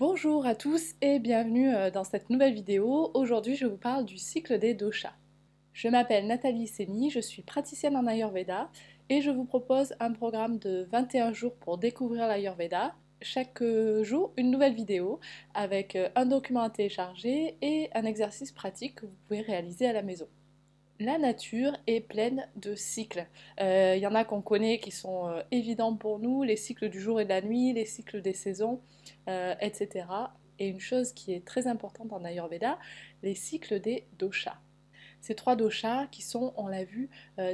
Bonjour à tous et bienvenue dans cette nouvelle vidéo. Aujourd'hui, je vous parle du cycle des doshas. Je m'appelle Nathalie Seni, je suis praticienne en Ayurveda et je vous propose un programme de 21 jours pour découvrir l'Ayurveda. Chaque jour, une nouvelle vidéo avec un document à télécharger et un exercice pratique que vous pouvez réaliser à la maison. La nature est pleine de cycles. Y en a qu'on connaît qui sont évidents pour nous, les cycles du jour et de la nuit, les cycles des saisons, etc. Et une chose qui est très importante en Ayurveda, les cycles des doshas. Ces trois doshas qui sont, on l'a vu,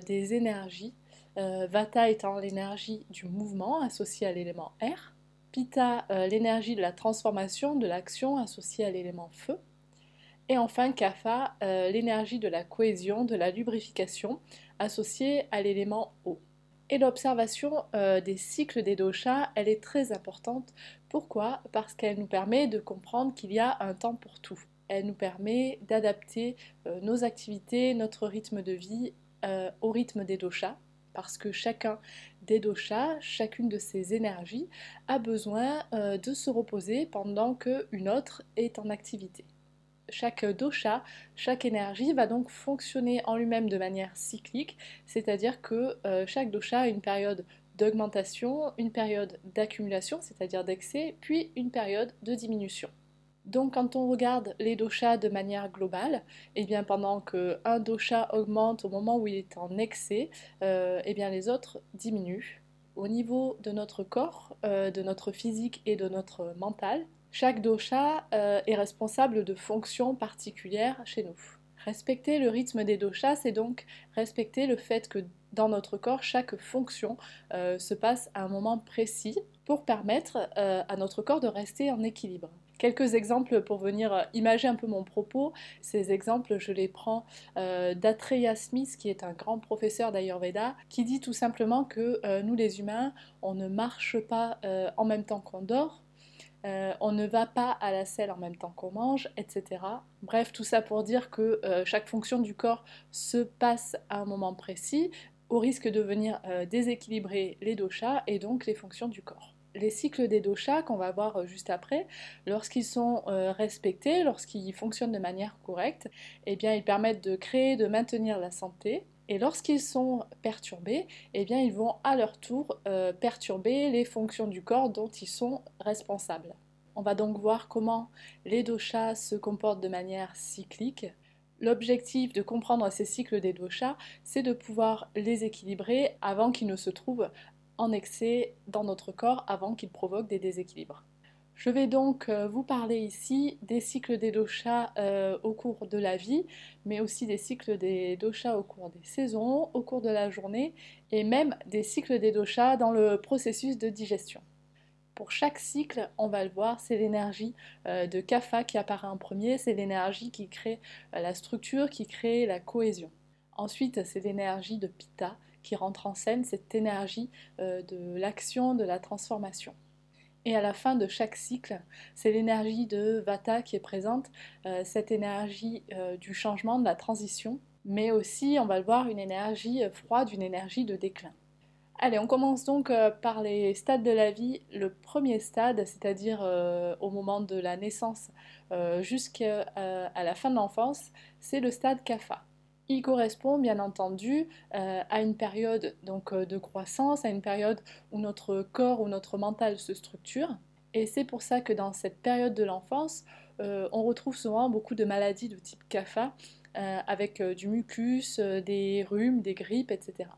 des énergies. Vata étant l'énergie du mouvement associée à l'élément air. Pitta, l'énergie de la transformation, de l'action associée à l'élément feu. Et enfin, Kapha, l'énergie de la cohésion, de la lubrification, associée à l'élément eau. Et l'observation des cycles des doshas, elle est très importante. Pourquoi? Parce qu'elle nous permet de comprendre qu'il y a un temps pour tout. Elle nous permet d'adapter nos activités, notre rythme de vie au rythme des doshas. Parce que chacun des doshas, chacune de ces énergies, a besoin de se reposer pendant qu'une autre est en activité. Chaque dosha, chaque énergie va donc fonctionner en lui-même de manière cyclique, c'est-à-dire que chaque dosha a une période d'augmentation, une période d'accumulation, c'est-à-dire d'excès, puis une période de diminution. Donc quand on regarde les doshas de manière globale, eh bien pendant qu'un dosha augmente au moment où il est en excès, eh bien les autres diminuent. Au niveau de notre corps, de notre physique et de notre mental, chaque dosha est responsable de fonctions particulières chez nous. Respecter le rythme des doshas, c'est donc respecter le fait que dans notre corps, chaque fonction se passe à un moment précis pour permettre à notre corps de rester en équilibre. Quelques exemples pour venir imager un peu mon propos. Ces exemples, je les prends d'Atreya Smith, qui est un grand professeur d'Ayurveda, qui dit tout simplement que nous les humains, on ne marche pas en même temps qu'on dort, on ne va pas à la selle en même temps qu'on mange, etc. Bref, tout ça pour dire que chaque fonction du corps se passe à un moment précis, au risque de venir déséquilibrer les doshas et donc les fonctions du corps. Les cycles des doshas qu'on va voir juste après, lorsqu'ils sont respectés, lorsqu'ils fonctionnent de manière correcte, eh bien ils permettent de créer, de maintenir la santé. Et lorsqu'ils sont perturbés, eh bien ils vont à leur tour perturber les fonctions du corps dont ils sont responsables. On va donc voir comment les doshas se comportent de manière cyclique. L'objectif de comprendre ces cycles des doshas, c'est de pouvoir les équilibrer avant qu'ils ne se trouvent en excès dans notre corps, avant qu'ils provoquent des déséquilibres. Je vais donc vous parler ici des cycles des doshas au cours de la vie, mais aussi des cycles des doshas au cours des saisons, au cours de la journée, et même des cycles des doshas dans le processus de digestion. Pour chaque cycle, on va le voir, c'est l'énergie de Kapha qui apparaît en premier, c'est l'énergie qui crée la structure, qui crée la cohésion. Ensuite, c'est l'énergie de Pitta qui rentre en scène, cette énergie de l'action, de la transformation. Et à la fin de chaque cycle, c'est l'énergie de Vata qui est présente, cette énergie du changement, de la transition, mais aussi, on va le voir, une énergie froide, une énergie de déclin. Allez, on commence donc par les stades de la vie. Le premier stade, c'est-à-dire au moment de la naissance jusqu'à la fin de l'enfance, c'est le stade Kapha. Il correspond bien entendu à une période donc, de croissance, à une période où notre corps ou notre mental se structure. Et c'est pour ça que dans cette période de l'enfance, on retrouve souvent beaucoup de maladies de type Kapha, avec du mucus, des rhumes, des grippes, etc.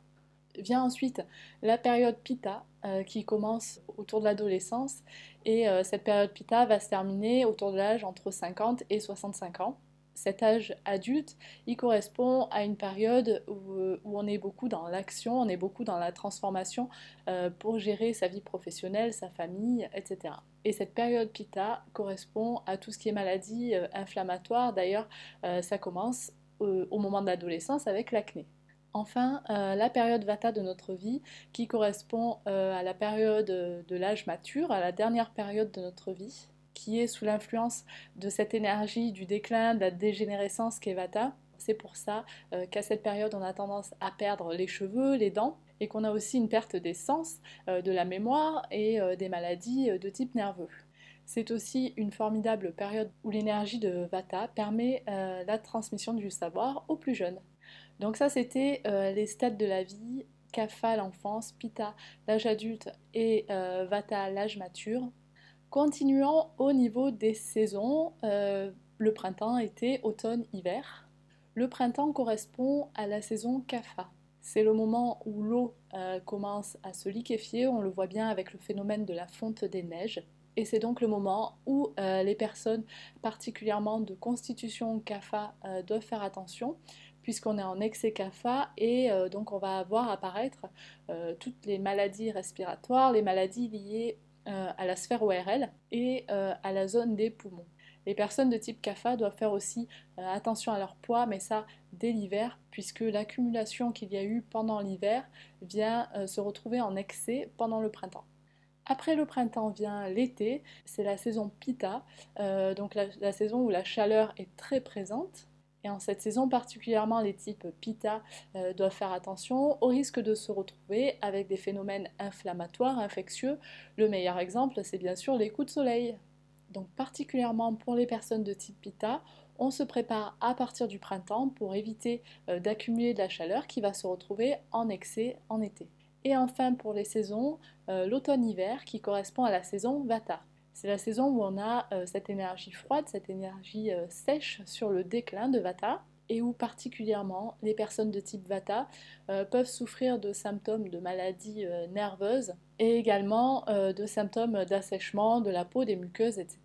Vient ensuite la période Pitta qui commence autour de l'adolescence et cette période Pitta va se terminer autour de l'âge entre 50 et 65 ans. Cet âge adulte, il correspond à une période où on est beaucoup dans l'action, on est beaucoup dans la transformation pour gérer sa vie professionnelle, sa famille, etc. Et cette période Pitta correspond à tout ce qui est maladie inflammatoire. D'ailleurs, ça commence au moment de l'adolescence avec l'acné. Enfin, la période Vata de notre vie qui correspond à la période de l'âge mature, à la dernière période de notre vie, qui est sous l'influence de cette énergie du déclin, de la dégénérescence qu'est Vata. C'est pour ça qu'à cette période, on a tendance à perdre les cheveux, les dents, et qu'on a aussi une perte des sens, de la mémoire et des maladies de type nerveux. C'est aussi une formidable période où l'énergie de Vata permet la transmission du savoir aux plus jeunes. Donc ça, c'était les stades de la vie, Kapha l'enfance, Pitta l'âge adulte et Vata l'âge mature. Continuons au niveau des saisons, le printemps, été, automne, hiver. Le printemps correspond à la saison Kapha. C'est le moment où l'eau commence à se liquéfier, on le voit bien avec le phénomène de la fonte des neiges. Et c'est donc le moment où les personnes particulièrement de constitution Kapha doivent faire attention, puisqu'on est en excès Kapha et donc on va avoir apparaître toutes les maladies respiratoires, les maladies liées à la sphère ORL et à la zone des poumons. Les personnes de type Kapha doivent faire aussi attention à leur poids, mais ça dès l'hiver, puisque l'accumulation qu'il y a eu pendant l'hiver vient se retrouver en excès pendant le printemps. Après le printemps vient l'été, c'est la saison Pitta, donc la saison où la chaleur est très présente. Et en cette saison particulièrement, les types Pitta doivent faire attention au risque de se retrouver avec des phénomènes inflammatoires, infectieux. Le meilleur exemple, c'est bien sûr les coups de soleil. Donc particulièrement pour les personnes de type Pitta, on se prépare à partir du printemps pour éviter d'accumuler de la chaleur qui va se retrouver en excès en été. Et enfin pour les saisons, l'automne-hiver qui correspond à la saison Vata. C'est la saison où on a cette énergie froide, cette énergie sèche sur le déclin de Vata et où particulièrement les personnes de type Vata peuvent souffrir de symptômes de maladies nerveuses et également de symptômes d'assèchement de la peau, des muqueuses, etc.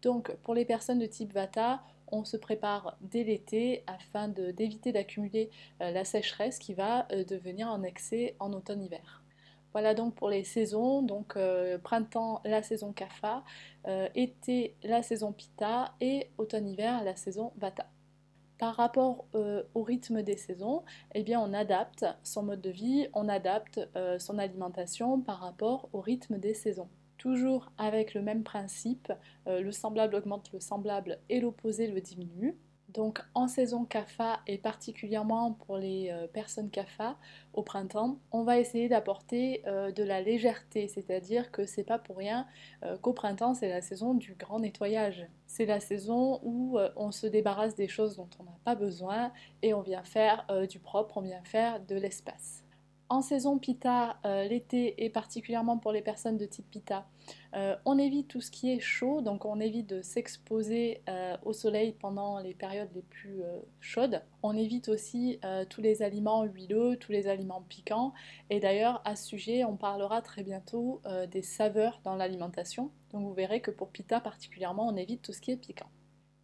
Donc pour les personnes de type Vata, on se prépare dès l'été afin d'éviter d'accumuler la sécheresse qui va devenir en excès en automne-hiver. Voilà donc pour les saisons, donc printemps la saison Kapha, été la saison Pitta et automne-hiver la saison Vata. Par rapport au rythme des saisons, eh bien on adapte son mode de vie, on adapte son alimentation par rapport au rythme des saisons. Toujours avec le même principe, le semblable augmente le semblable et l'opposé le diminue. Donc en saison Kapha et particulièrement pour les personnes Kapha au printemps, on va essayer d'apporter de la légèreté, c'est-à-dire que c'est pas pour rien qu'au printemps c'est la saison du grand nettoyage. C'est la saison où on se débarrasse des choses dont on n'a pas besoin et on vient faire du propre, on vient faire de l'espace. En saison Pitta, l'été et particulièrement pour les personnes de type Pitta, on évite tout ce qui est chaud, donc on évite de s'exposer au soleil pendant les périodes les plus chaudes. On évite aussi tous les aliments huileux, tous les aliments piquants. Et d'ailleurs, à ce sujet, on parlera très bientôt des saveurs dans l'alimentation. Donc vous verrez que pour Pitta particulièrement, on évite tout ce qui est piquant.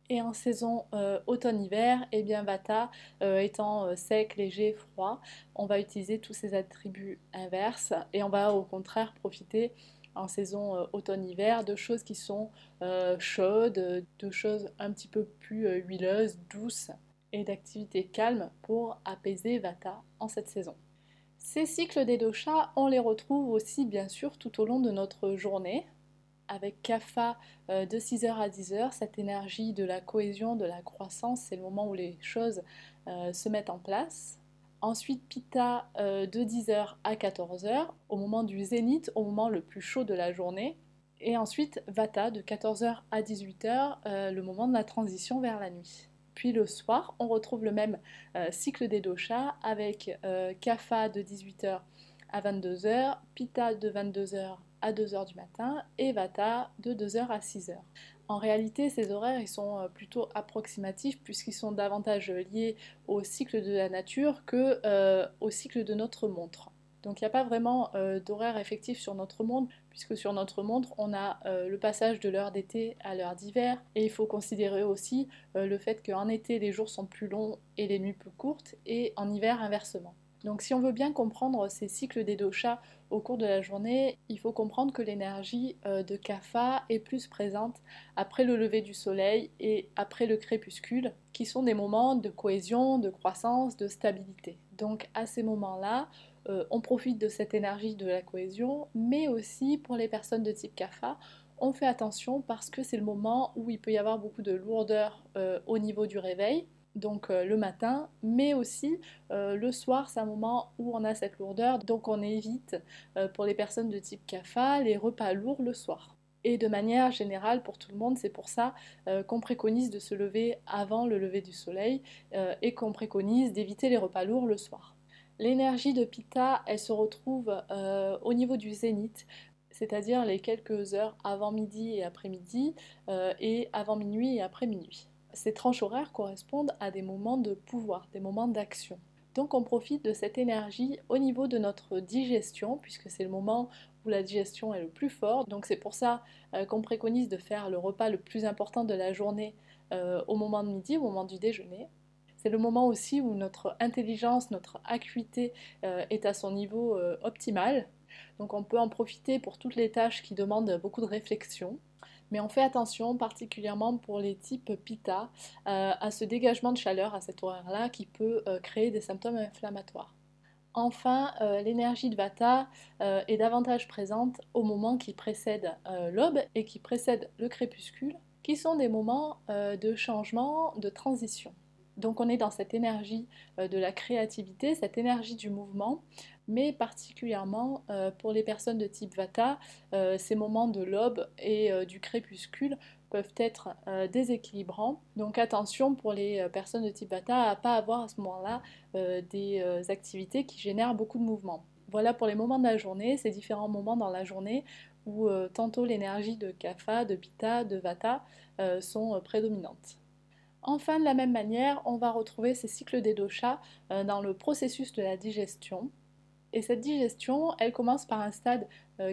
Et en saison automne-hiver, eh bien Vata étant sec, léger, froid, on va utiliser tous ces attributs inverses et on va au contraire profiter en saison automne-hiver de choses qui sont chaudes, de choses un petit peu plus huileuses, douces et d'activités calmes pour apaiser Vata en cette saison. Ces cycles des doshas, on les retrouve aussi bien sûr tout au long de notre journée, avec Kapha de 6h à 10h, cette énergie de la cohésion, de la croissance, c'est le moment où les choses se mettent en place. Ensuite, Pitta de 10h à 14h, au moment du zénith, au moment le plus chaud de la journée. Et ensuite, Vata de 14h à 18h, le moment de la transition vers la nuit. Puis le soir, on retrouve le même cycle des doshas avec Kapha de 18h à 22h, Pitta de 22h à 2h du matin et Vata de 2h à 6h. En réalité, ces horaires ils sont plutôt approximatifs puisqu'ils sont davantage liés au cycle de la nature que au cycle de notre montre. Donc il n'y a pas vraiment d'horaire effectif sur notre montre, puisque sur notre montre, on a le passage de l'heure d'été à l'heure d'hiver, et il faut considérer aussi le fait qu'en été, les jours sont plus longs et les nuits plus courtes, et en hiver, inversement. Donc si on veut bien comprendre ces cycles des doshas au cours de la journée, il faut comprendre que l'énergie de Kapha est plus présente après le lever du soleil et après le crépuscule, qui sont des moments de cohésion, de croissance, de stabilité. Donc à ces moments-là, on profite de cette énergie de la cohésion, mais aussi pour les personnes de type Kapha, on fait attention parce que c'est le moment où il peut y avoir beaucoup de lourdeur au niveau du réveil, donc le matin, mais aussi le soir, c'est un moment où on a cette lourdeur, donc on évite pour les personnes de type Kapha les repas lourds le soir. et de manière générale pour tout le monde. C'est pour ça qu'on préconise de se lever avant le lever du soleil et qu'on préconise d'éviter les repas lourds le soir. L'énergie de Pitta, elle se retrouve au niveau du zénith, c'est-à-dire les quelques heures avant midi et après-midi, et avant minuit et après minuit. Ces tranches horaires correspondent à des moments de pouvoir, des moments d'action. Donc on profite de cette énergie au niveau de notre digestion, puisque c'est le moment où la digestion est le plus fort. Donc c'est pour ça qu'on préconise de faire le repas le plus important de la journée au moment de midi, au moment du déjeuner. C'est le moment aussi où notre intelligence, notre acuité est à son niveau optimal. Donc on peut en profiter pour toutes les tâches qui demandent beaucoup de réflexion. Mais on fait attention particulièrement pour les types Pitta à ce dégagement de chaleur à cet horaire-là qui peut créer des symptômes inflammatoires. Enfin, l'énergie de Vata est davantage présente au moment qui précède l'aube et qui précède le crépuscule, qui sont des moments de changement, de transition. Donc on est dans cette énergie de la créativité, cette énergie du mouvement, mais particulièrement pour les personnes de type Vata, ces moments de l'aube et du crépuscule peuvent être déséquilibrants. Donc attention pour les personnes de type Vata à ne pas avoir à ce moment-là des activités qui génèrent beaucoup de mouvements. Voilà pour les moments de la journée, ces différents moments dans la journée où tantôt l'énergie de Kapha, de Pitta, de Vata sont prédominantes. Enfin, de la même manière, on va retrouver ces cycles des doshas dans le processus de la digestion. Et cette digestion, elle commence par un stade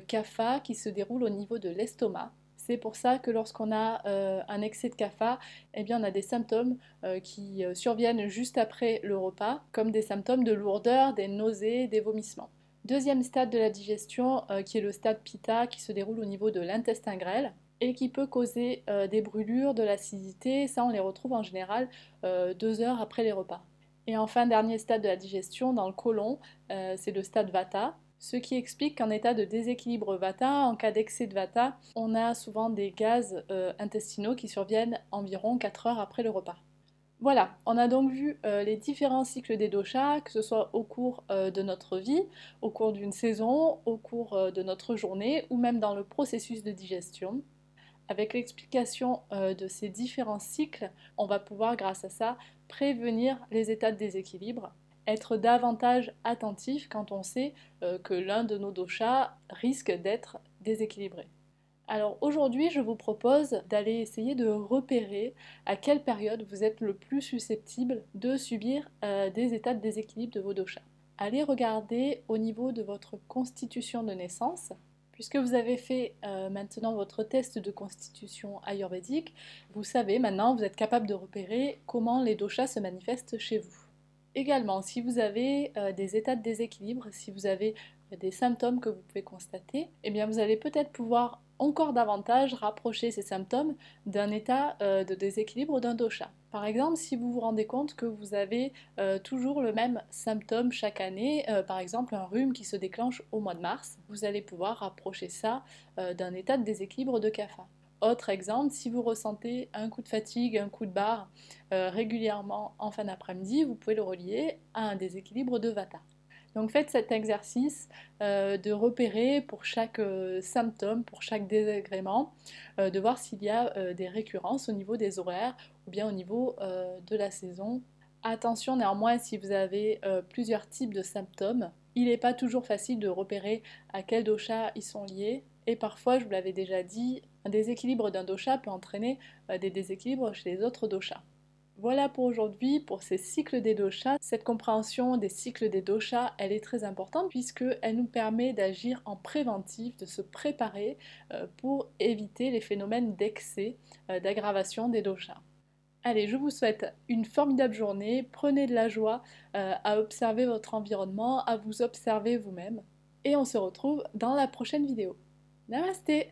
kapha qui se déroule au niveau de l'estomac. C'est pour ça que lorsqu'on a un excès de kapha, eh bien, on a des symptômes qui surviennent juste après le repas, comme des symptômes de lourdeur, des nausées, des vomissements. Deuxième stade de la digestion, qui est le stade pitta, qui se déroule au niveau de l'intestin grêle et qui peut causer des brûlures, de l'acidité. Ça, on les retrouve en général 2 heures après les repas. Et enfin, dernier stade de la digestion, dans le côlon, c'est le stade vata, ce qui explique qu'en état de déséquilibre vata, en cas d'excès de vata, on a souvent des gaz intestinaux qui surviennent environ 4 heures après le repas. Voilà, on a donc vu les différents cycles des doshas, que ce soit au cours de notre vie, au cours d'une saison, au cours de notre journée, ou même dans le processus de digestion. Avec l'explication de ces différents cycles, on va pouvoir, grâce à ça, prévenir les états de déséquilibre, être davantage attentif quand on sait que l'un de nos doshas risque d'être déséquilibré. Alors aujourd'hui, je vous propose d'aller essayer de repérer à quelle période vous êtes le plus susceptible de subir des états de déséquilibre de vos doshas. Allez regarder au niveau de votre constitution de naissance. Puisque vous avez fait maintenant votre test de constitution ayurvédique, vous savez maintenant, vous êtes capable de repérer comment les doshas se manifestent chez vous. Également, si vous avez des états de déséquilibre, si vous avez des symptômes que vous pouvez constater, eh bien vous allez peut-être pouvoir encore davantage rapprocher ces symptômes d'un état de déséquilibre d'un dosha. Par exemple, si vous vous rendez compte que vous avez toujours le même symptôme chaque année, par exemple un rhume qui se déclenche au mois de mars, vous allez pouvoir rapprocher ça d'un état de déséquilibre de kapha. Autre exemple, si vous ressentez un coup de fatigue, un coup de barre régulièrement en fin d'après-midi, vous pouvez le relier à un déséquilibre de vata. Donc faites cet exercice de repérer pour chaque symptôme, pour chaque désagrément, de voir s'il y a des récurrences au niveau des horaires ou bien au niveau de la saison. Attention néanmoins si vous avez plusieurs types de symptômes, il n'est pas toujours facile de repérer à quel dosha ils sont liés. Et parfois, je vous l'avais déjà dit, un déséquilibre d'un dosha peut entraîner des déséquilibres chez les autres doshas. Voilà pour aujourd'hui, pour ces cycles des doshas. Cette compréhension des cycles des doshas, elle est très importante puisqu'elle nous permet d'agir en préventif, de se préparer pour éviter les phénomènes d'excès, d'aggravation des doshas. Allez, je vous souhaite une formidable journée, prenez de la joie à observer votre environnement, à vous observer vous-même et on se retrouve dans la prochaine vidéo. Namasté!